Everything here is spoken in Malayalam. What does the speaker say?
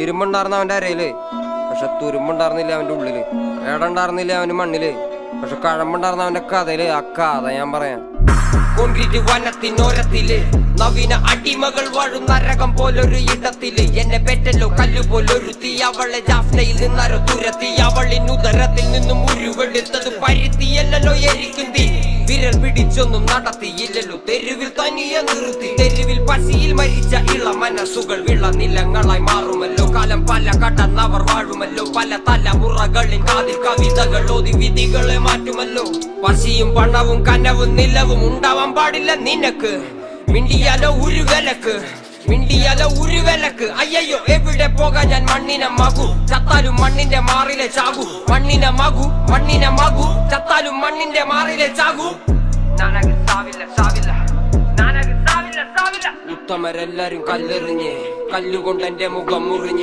ഇരുമ്പുണ്ടായിരുന്ന അവന്റെ അരയില്, പക്ഷെ തുരുമ്പുണ്ടായിരുന്നില്ല അവന്റെ ഉള്ളില്. ഏടുണ്ടായിരുന്നില്ല അവന് മണ്ണില്, പക്ഷെ കഴമ്പുണ്ടായിരുന്ന അവന്റെ കഥയില്. ആ കഥ ഞാൻ പറയാം. കോൺക്രീറ്റ് വനത്തിനോരത്തില് നവീന അടിമകൾ വാഴും നരകം പോലൊരു ഇടത്തില് എന്നെ പെറ്റല്ലോ കല്ലുപോലൊരു തീ. അവളെ ജാഫ്നയിൽ നിന്നാരോ തുരത്തി, അവളിനുദരത്തിൽ നിന്നും ഉരുവെടുത്തത് പരുത്തിയല്ലോ എരിക്കും തീ. വിരൽ പിടിച്ചൊന്നും നടത്തിയില്ലല്ലോ, തെരുവിൽ തനിയെ നിർത്തി. തെരുവിൽ പശിയിൽ മരിച്ച ഇള മനസ്സുകൾ വിളനിലങ്ങളായി മാറുമല്ലോ. കാലം പല കടന്നവർ വാഴുമല്ലോ. പല തലമുറകളിൽ കാതിൽ കവിതകൾ ഓതി വിധികളെ മാറ്റുമല്ലോ. പശിയും പണവും കനവും നിലവും ഉണ്ടാവാൻ പാടില്ല നിനക്ക്. മിണ്ടിയാലോ ഒരു വിലക്ക്, മിണ്ടിയാലോ ഒരു വിലക്ക്. അയ്യോ എവിടെ പോകാൻ ഞാൻ മണ്ണിനെ മകു, ചത്താലും മണ്ണിന്റെ മാറിലെ ചാകു. മണ്ണിനെ മകു, മണ്ണിനെ മകു, ചത്താലും മണ്ണിന്റെ മാറിലെ ചാകു. നാനക സാവില്ല സാവില്ല, നാനക സാവില്ല സാവില്ല. ഉത്തമരെല്ലാരും കല്ലെറിഞ്ഞ്, കല്ലുകൊണ്ട് എന്റെ മുഖം മുറിഞ്ഞ്.